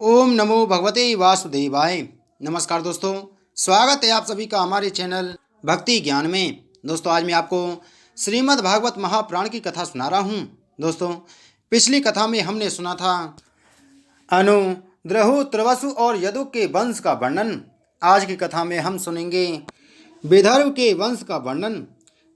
ओम नमो भगवते वासुदेवाय। नमस्कार दोस्तों, स्वागत है आप सभी का हमारे चैनल भक्ति ज्ञान में। दोस्तों, आज मैं आपको श्रीमद् भागवत महापुराण की कथा सुना रहा हूँ। दोस्तों, पिछली कथा में हमने सुना था अनु, द्रहु, त्रवसु और यदु के वंश का वर्णन। आज की कथा में हम सुनेंगे विदर्भ के वंश का वर्णन।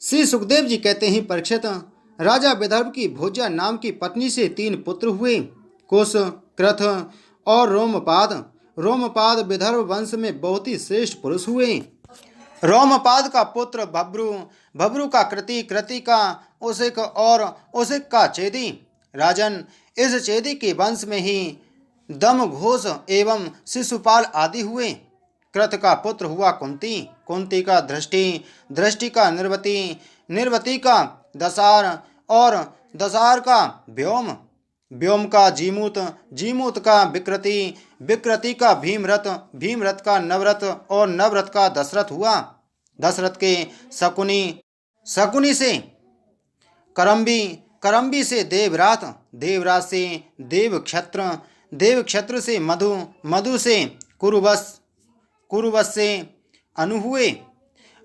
श्री सुखदेव जी कहते हैं, परीक्षित, राजा विदर्भ की भोज्या नाम की पत्नी से 3 पुत्र हुए, कुश, क्रथ और रोमपाद। रोमपाद विदर्भ वंश में बहुत ही श्रेष्ठ पुरुष हुए। रोमपाद का पुत्र भब्रू, भब्रू का कृति, कृति का उसिक और उसिक का चेदी। राजन, इस चेदी के वंश में ही दम घोष एवं शिशुपाल आदि हुए। कृत का पुत्र हुआ कुंती, कुंती का दृष्टि, दृष्टि का निर्वती, निर्वती का दसार और दसार का व्योम, व्योम का जीमूत, जीमूत का विकृति, विकृति का भीमरथ, भीमरथ का नवरथ और नवरथ का दशरथ हुआ। दशरथ के शकुनी, शकुनी से करम्बी, करम्बी से देवरात, देवरात से देवक्षत्र, देवक्षत्र से मधु, मधु से कुरुवश, कुरुवश से अनु हुए।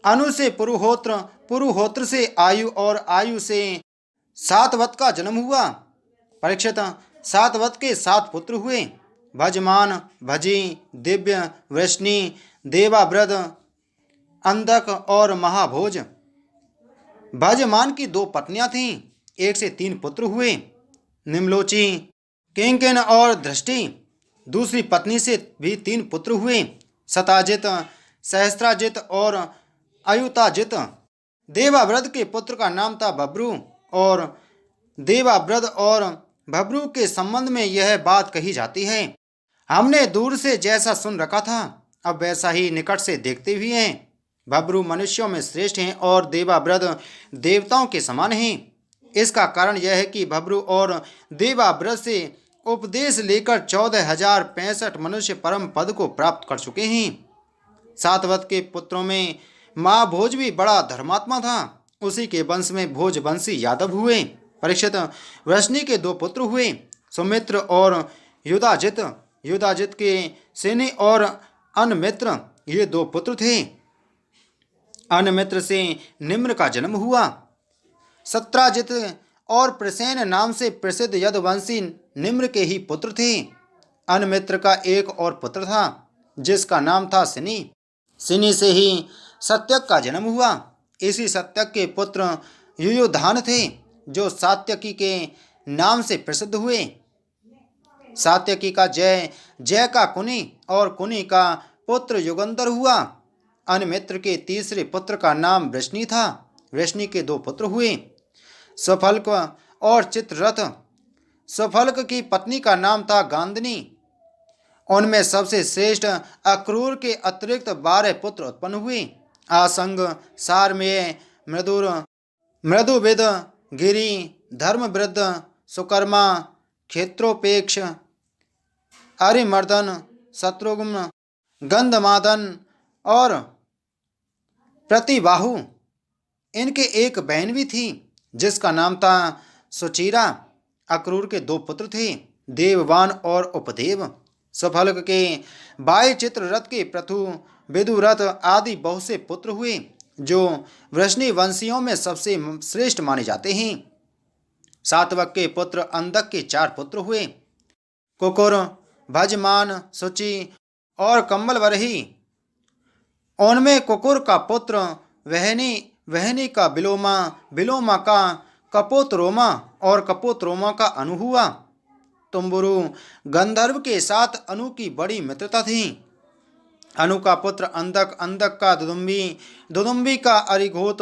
अनु से पुरुहोत्र, पुरुहोत्र से आयु और आयु से सातवत का जन्म हुआ। परीक्षित, सातवत के 7 पुत्र हुए, भजमान, भजी, दिव्य, वृष्णि, देवाव्रत, अंधक और महाभोज। भजमान की 2 पत्नियां थीं, 1 से 3 पुत्र हुए, निम्लोची, किंकिन और दृष्टि। दूसरी पत्नी से भी 3 पुत्र हुए, सताजित, सहस्त्राजित और अयुताजित। देवाव्रत के पुत्र का नाम था बब्रू, और देवाव्रत और बब्रू के संबंध में यह बात कही जाती है, हमने दूर से जैसा सुन रखा था अब वैसा ही निकट से देखते भी हैं। बब्रू मनुष्यों में श्रेष्ठ हैं और देवाव्रत देवताओं के समान हैं। इसका कारण यह है कि बब्रू और देवाव्रत से उपदेश लेकर 14,065 मनुष्य परम पद को प्राप्त कर चुके हैं। सातवत के पुत्रों में महाभोज भी बड़ा धर्मात्मा था, उसी के वंश में भोजवंशी यादव हुए। परीक्षित, वृष्णि के 2 पुत्र हुए, सुमित्र और युधाजित। युधाजित के सेनी और अनमित्र, ये 2 पुत्र थे। अनमित्र से निम्र का जन्म हुआ। सत्राजित और प्रसेन नाम से प्रसिद्ध यदुवंशी निम्र के ही पुत्र थे। अनमित्र का एक और पुत्र था, जिसका नाम था सिनी। सिनी से ही सत्यक का जन्म हुआ। इसी सत्यक के पुत्र युयुधान थे, जो सात्यकी के नाम से प्रसिद्ध हुए। सात्यकी का जय, जय का कुनी और कुनी का पुत्र युगंधर हुआ। अनमित्र के तीसरे पुत्र का नाम वृष्णि था। वृष्णि के 2 पुत्र हुए, स्वफल्क और चित्ररथ। स्वफल्क की पत्नी का नाम था गांधनी। उनमें सबसे श्रेष्ठ अक्रूर के अतिरिक्त 12 पुत्र उत्पन्न हुए। आसंग, सारमेय, मृदुर, मृदुविद, गिरि, धर्मवृद्ध, सुकर्मा, क्षेत्रोपेक्ष, अरिमर्दन, शत्रुघ्न, गंधमादन और प्रतिबाहु। इनके एक बहन भी थी, जिसका नाम था सुचीरा। अक्रूर के 2 पुत्र थे, देववान और उपदेव। सफल्क के बाई चित्ररथ के प्रथु, विदुरथ आदि बहुत से पुत्र हुए, जो वृष्णि वंशियों में सबसे श्रेष्ठ माने जाते हैं। सातवक के पुत्र अंधक के 4 पुत्र हुए, कुकुर, भजमान, सुचि और कम्बलवरही। उनमें कुकुर का पुत्र वहनी, वहनी का बिलोमा, बिलोमा का कपोतरोमा और कपोतरोमा का अनु हुआ। तुम्बुरु, गंधर्व के साथ अनु की बड़ी मित्रता थी। अनु का पुत्र अंधक, अंधक का दुदुम्बी, दुदुम्बी का अरिघोत,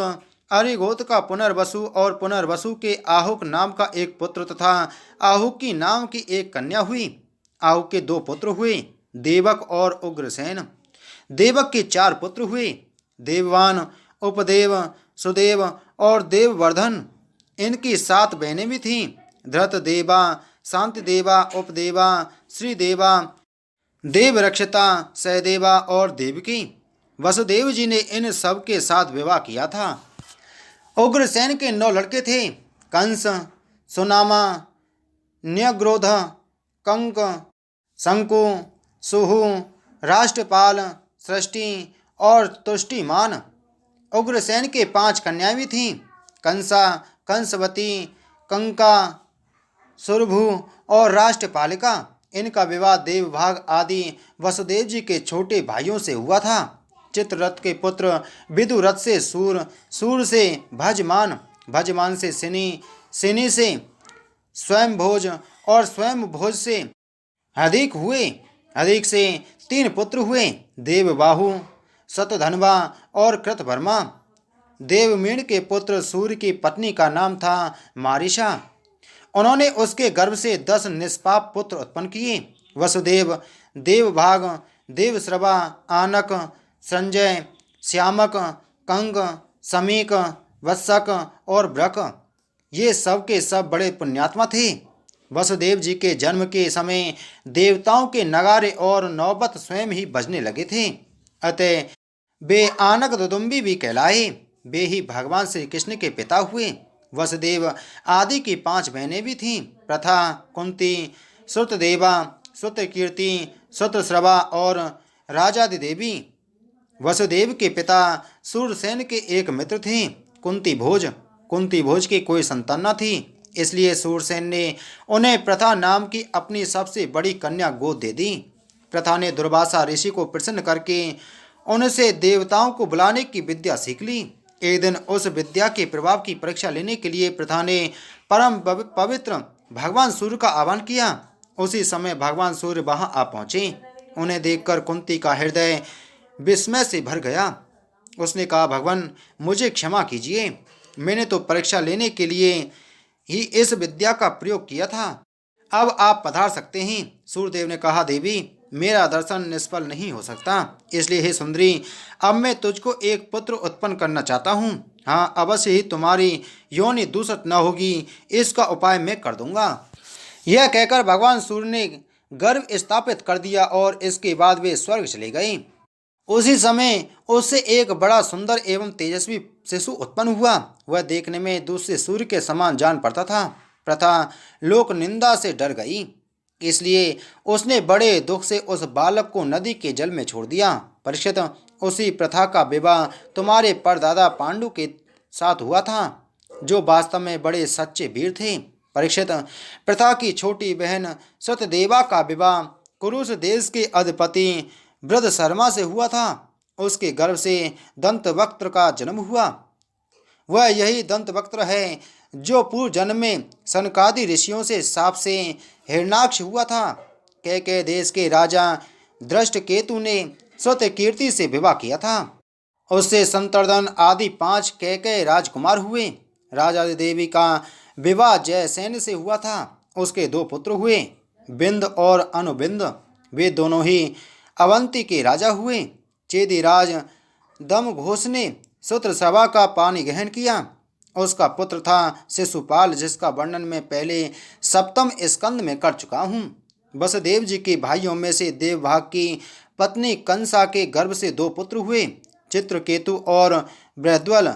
अरिघोत का पुनर्वसु और पुनर्वसु के आहुक नाम का एक पुत्र तथा आहुक की नाम की एक कन्या हुई। आहुक के 2 पुत्र हुए, देवक और उग्रसेन। देवक के 4 पुत्र हुए, देववान, उपदेव, सुदेव और देववर्धन। इनकी 7 बहनें भी थीं, धृतदेवा, शांतिदेवा, उपदेवा, श्रीदेवा, देवरक्षिता, सहदेवा और देवकी। वसुदेव जी ने इन सब के साथ विवाह किया था। उग्रसेन के 9 लड़के थे, कंस, सुनामा, न्यग्रोध, कंक, शंकु, सुहु, राष्ट्रपाल, सृष्टि और तुष्टिमान। उग्रसेन के 5 कन्याएं भी थीं। कंसा, कंसवती, कंका, सुरभु और राष्ट्रपालिका। इनका विवाह देवभाग आदि वसुदेव जी के छोटे भाइयों से हुआ था। चित्ररथ के पुत्र विदुरथ से सूर, सूर से भजमान, भजमान से सिनी, सिनी से स्वयंभोज और स्वयंभोज से अधिक हुए। अधिक से 3 पुत्र हुए, देवबाहु, शतधन्वा और कृतवर्मा। देवमीण के पुत्र सूर्य की पत्नी का नाम था मारिशा। उन्होंने उसके गर्भ से 10 निष्पाप पुत्र उत्पन्न किए। वसुदेव, देवभाग, देवश्रवा, आनक, संजय, श्यामक, कंग, समीक, वत्सक और ब्रक, ये सब के सब बड़े पुण्यात्मा थे। वसुदेव जी के जन्म के समय देवताओं के नगारे और नौबत स्वयं ही बजने लगे थे। अतः वे आनक दुदुम्बी भी कहलाए। वे ही भगवान श्री कृष्ण के पिता हुए। वसुदेव आदि की 5 बहनें भी थीं, प्रथा, कुंती, श्रुतदेवा, श्रुतकीर्ति, श्रुतश्रवा और राजादि देवी। वसुदेव के पिता सूरसेन के एक मित्र थे, कुंती भोज। कुंती भोज की कोई संतान न थी, इसलिए सूरसेन ने उन्हें प्रथा नाम की अपनी सबसे बड़ी कन्या गोद दे दी। प्रथा ने दुर्वासा ऋषि को प्रसन्न करके उनसे देवताओं को बुलाने की विद्या सीख ली। एक दिन उस विद्या के प्रभाव की परीक्षा लेने के लिए प्रथा ने परम पवित्र भगवान सूर्य का आह्वान किया। उसी समय भगवान सूर्य वहां आ पहुंचे। उन्हें देखकर कुंती का हृदय विस्मय से भर गया। उसने कहा, भगवान मुझे क्षमा कीजिए, मैंने तो परीक्षा लेने के लिए ही इस विद्या का प्रयोग किया था। अब आप पधार सकते हैं। सूर्यदेव ने कहा, देवी मेरा दर्शन निष्फल नहीं हो सकता, इसलिए हे सुंदरी, अब मैं तुझको एक पुत्र उत्पन्न करना चाहता हूँ। हाँ, अवश्य ही तुम्हारी योनि दूषित न होगी, इसका उपाय मैं कर दूंगा। यह कहकर भगवान सूर्य ने गर्भ स्थापित कर दिया और इसके बाद वे स्वर्ग चले गए। उसी समय उससे एक बड़ा सुंदर एवं तेजस्वी शिशु उत्पन्न हुआ। वह देखने में दूसरे सूर्य के समान जान पड़ता था। प्रथा लोक निंदा से डर गई, इसलिए उसने बड़े दुख से उस बालक को नदी के जल में छोड़ दिया। परीक्षित, उसी प्रथा का विवाह तुम्हारे परदादा पांडु के साथ हुआ था, जो वास्तव में बड़े सच्चे वीर थे। परीक्षित, प्रथा की छोटी बहन सतदेवा का विवाह कुरुष देश के अधिपति वृद्ध शर्मा से हुआ था। उसके गर्भ से दंतवक्त्र का जन्म हुआ। वह यही दंतवक्त्र है जो पूर्व जन्म में सनकादि ऋषियों से साप से हिरणाक्ष हुआ था। कैकेय देश के राजा दृष्टकेतु ने श्रुतकीर्ति से विवाह किया था। उससे संतर्दन आदि 5 कैकेय राजकुमार हुए। राजा देवी का विवाह जयसेन से हुआ था। उसके 2 पुत्र हुए, बिंद और अनुबिंद। वे दोनों ही अवंती के राजा हुए। चेदीराज दमघोष ने सूत्रसभा का पानी ग्रहण किया। उसका पुत्र था शिशुपाल, जिसका वर्णन मैं पहले 7वें स्कंद में कर चुका हूँ। वसुदेव जी के भाइयों में से देवभाग की पत्नी कंसा के गर्भ से 2 पुत्र हुए, चित्रकेतु और बृहद्वल।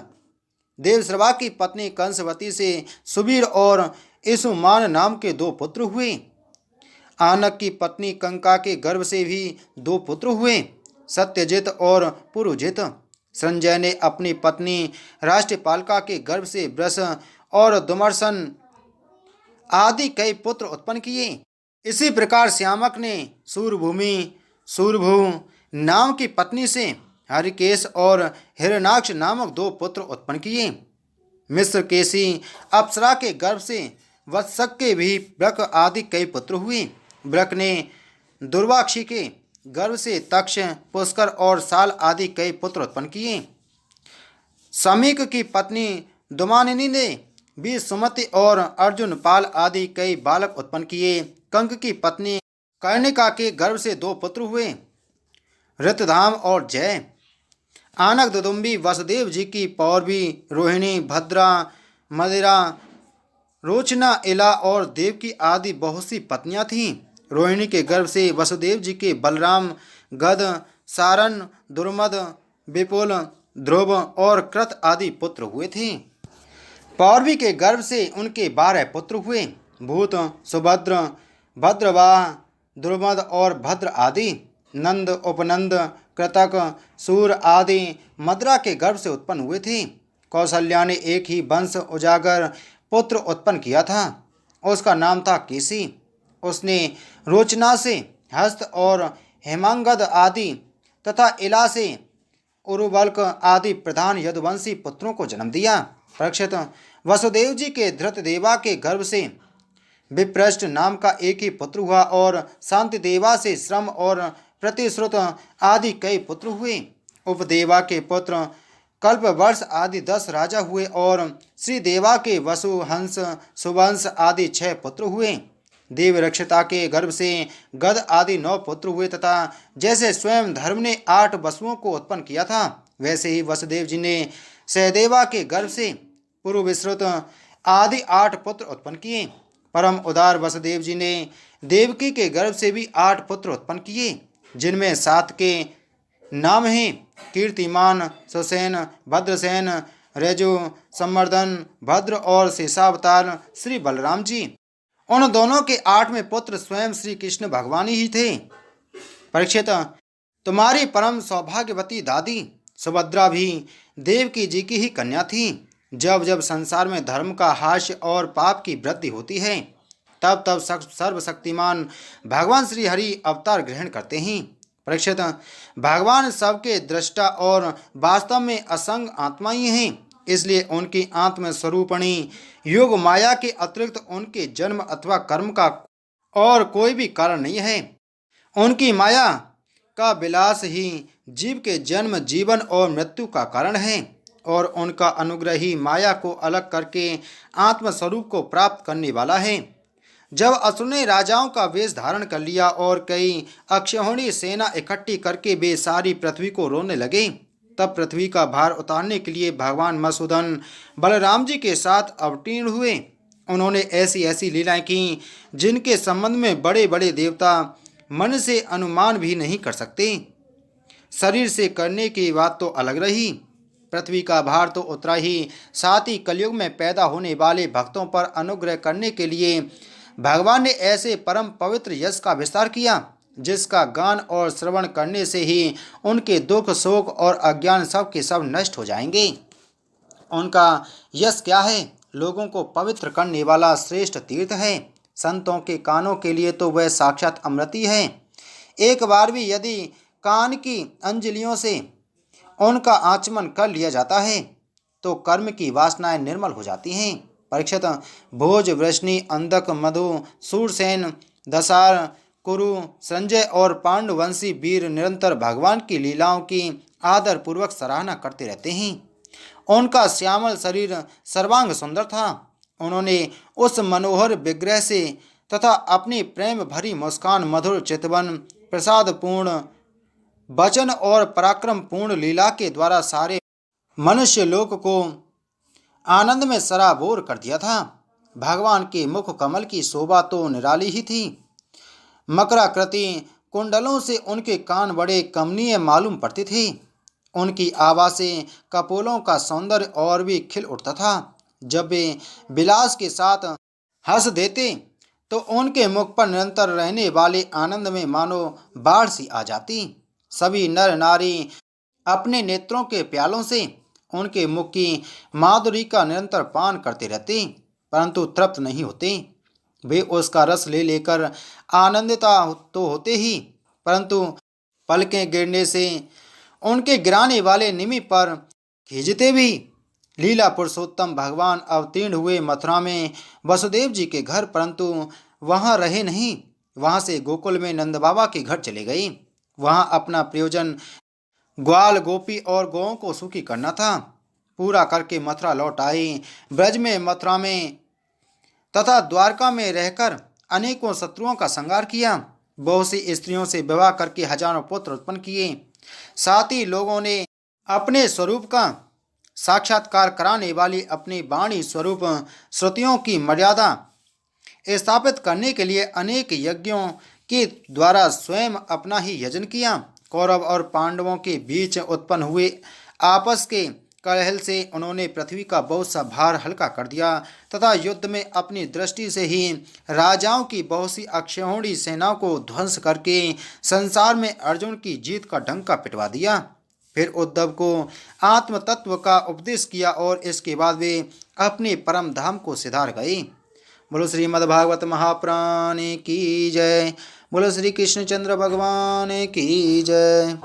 देवश्रवा की पत्नी कंसवती से सुबीर और इसुमान नाम के 2 पुत्र हुए। आनक की पत्नी कंका के गर्भ से भी 2 पुत्र हुए, सत्यजित और पुरुजित। संजय ने अपनी पत्नी राष्ट्रपालिका के गर्भ से वृष और दुमर्सन आदि कई पुत्र उत्पन्न किए। इसी प्रकार श्यामक ने सूरभूमि, सूरभु नाम की पत्नी से हरिकेश और हिरणाक्ष नामक 2 पुत्र उत्पन्न किए। मिस्र केसी अप्सरा के गर्भ से वत्सक के भी ब्रक आदि कई पुत्र हुए। ब्रक ने दुर्वाक्षी के गर्भ से तक्ष, पुष्कर और साल आदि कई पुत्र उत्पन्न किए। समीक की पत्नी दुमानिनी ने भी सुमति और अर्जुन पाल आदि कई बालक उत्पन्न किए। कंक की पत्नी कर्णिका के गर्भ से 2 पुत्र हुए, ऋतधाम और जय। आनक दुदुम्बी वसुदेव जी की पौरवी रोहिणी, भद्रा, मदिरा, रोचना, इला और देवकी आदि बहुत सी पत्नियां थीं। रोहिणी के गर्भ से वसुदेव जी के बलराम, गद, सारन, दुर्मद, विपुल, ध्रुव और कृत आदि पुत्र हुए थे। पौरवी के गर्भ से उनके 12 पुत्र हुए, भूत, सुभद्र, भद्रवाह, द्रुमद और भद्र आदि, नंद, उपनंद, कृतक, सूर आदि मद्रा के गर्भ से उत्पन्न हुए थे। कौशल्या ने एक ही वंश उजागर पुत्र उत्पन्न किया था। उसका नाम था केसी। उसने रोचना से हस्त और हेमांगद आदि तथा इला से उरुवल्क आदि प्रधान यदुवंशी पुत्रों को जन्म दिया। परीक्षित, वसुदेव जी के धृतदेवा के गर्भ से विप्रष्ट नाम का एक ही पुत्र हुआ और शांतिदेवा से श्रम और प्रतिश्रुत आदि कई पुत्र हुए। उपदेवा के पुत्र कल्पवर्ष आदि 10 राजा हुए और श्रीदेवा के वसु, हंस, सुवंश आदि 6 पुत्र हुए। देवरक्षिता के गर्भ से गद आदि 9 पुत्र हुए तथा जैसे स्वयं धर्म ने 8 वसुओं को उत्पन्न किया था, वैसे ही वसुदेव जी ने सहदेवा के गर्भ से पूर्व विश्रुत आदि 8 पुत्र उत्पन्न किए। परम उदार वसुदेव जी ने देवकी के गर्भ से भी 8 पुत्र उत्पन्न किए, जिनमें 7 के नाम हैं कीर्तिमान, सुसेन, भद्रसेन, रेजु, संवर्धन, भद्र और शेषावतार श्री बलराम जी। उन दोनों के 8वें पुत्र स्वयं श्री कृष्ण भगवान ही थे। परीक्षित, तुम्हारी परम सौभाग्यवती दादी सुभद्रा भी देवकी जी की ही कन्या थी। जब जब संसार में धर्म का हास्य और पाप की वृद्धि होती है, तब तब सर्वशक्तिमान भगवान श्री हरि अवतार ग्रहण करते हैं। परीक्षित, भगवान सबके दृष्टा और वास्तव में असंग आत्मा ही हैं, इसलिए उनकी आत्म स्वरूपणी योग माया के अतिरिक्त उनके जन्म अथवा कर्म का और कोई भी कारण नहीं है। उनकी माया का विलास ही जीव के जन्म, जीवन और मृत्यु का कारण है और उनका अनुग्रह ही माया को अलग करके आत्मस्वरूप को प्राप्त करने वाला है। जब असुर ने राजाओं का वेश धारण कर लिया और कई अक्षौहिणी सेना इकट्ठी करके वे सारी पृथ्वी को रोने लगे, तब पृथ्वी का भार उतारने के लिए भगवान मधुसूदन बलराम जी के साथ अवतीर्ण हुए। उन्होंने ऐसी ऐसी लीलाएं की जिनके संबंध में बड़े बड़े देवता मन से अनुमान भी नहीं कर सकते। शरीर से करने की बात तो अलग रही, पृथ्वी का भार तो उतरा ही, साथ ही कलयुग में पैदा होने वाले भक्तों पर अनुग्रह करने के लिए भगवान ने ऐसे परम पवित्र यश का विस्तार किया जिसका गान और श्रवण करने से ही उनके दुख, शोक और अज्ञान सब के सब नष्ट हो जाएंगे। उनका यश क्या है? लोगों को पवित्र करने वाला श्रेष्ठ तीर्थ है। संतों के कानों के लिए तो वह साक्षात अमृत ही है। एक बार भी यदि कान की अंजलियों से उनका आचमन कर लिया जाता है तो कर्म की वासनाएं निर्मल हो जाती हैं। परीक्षित, भोज, वृष्णि, अंधक, मधु, सूरसेन, दसार, कुरु, संजय और पांडुवंशी वीर निरंतर भगवान की लीलाओं की आदर पूर्वक सराहना करते रहते हैं। उनका श्यामल शरीर सर्वांग सुंदर था। उन्होंने उस मनोहर विग्रह से तथा अपनी प्रेम भरी मुस्कान, मधुर चितवन, प्रसाद पूर्ण वचन और पराक्रम पूर्ण लीला के द्वारा सारे मनुष्य लोक को आनंद में सराबोर कर दिया था। भगवान के मुख कमल की शोभा तो निराली ही थी। मकराकृति कुंडलों से उनके कान बड़े कमनीय मालूम पड़ते थे। उनकी आवाज़ से कपोलों का सौंदर्य और भी खिल उठता था। जब वे विलास के साथ हंस देते तो उनके मुख पर निरंतर रहने वाले आनंद में मानो बाढ़ सी आ जाती। सभी नर नारी अपने नेत्रों के प्यालों से उनके मुख की माधुरी का निरंतर पान करते रहते, परंतु तृप्त नहीं होते। वे उसका रस ले लेकर आनंदिता तो होते ही, परंतु पलकें गिरने से उनके गिराने वाले निमि पर खींचते भी। लीला पुरुषोत्तम भगवान अवतीर्ण हुए मथुरा में वसुदेव जी के घर, परंतु वहाँ रहे नहीं। वहाँ से गोकुल में नंद बाबा के घर चले गए। वहाँ अपना प्रयोजन ग्वाल, गोपी और गौओं को सुखी करना था। पूरा करके मथुरा लौट आए। ब्रज में, मथुरा में तथा द्वारका में रहकर अनेकों शत्रुओं का संहार किया। बहुत सी स्त्रियों से विवाह करके हजारों पुत्र उत्पन्न किए। साथ ही लोगों ने अपने स्वरूप का साक्षात्कार कराने वाली अपनी वाणी स्वरूप श्रुतियों की मर्यादा स्थापित करने के लिए अनेक यज्ञों के द्वारा स्वयं अपना ही यजन किया। कौरव और पांडवों के बीच उत्पन्न हुए आपस के कलह से उन्होंने पृथ्वी का बहुत सा भार हल्का कर दिया तथा युद्ध में अपनी दृष्टि से ही राजाओं की बहुत सी अक्षौहिणी सेनाओं को ध्वंस करके संसार में अर्जुन की जीत का डंका पिटवा दिया। फिर उद्धव को आत्म तत्व का उपदेश किया और इसके बाद वे अपने परम धाम को सिधार गए। बोलो श्रीमद्भागवत महापुराण की जय। बोलो श्री कृष्णचंद्र भगवान की जय।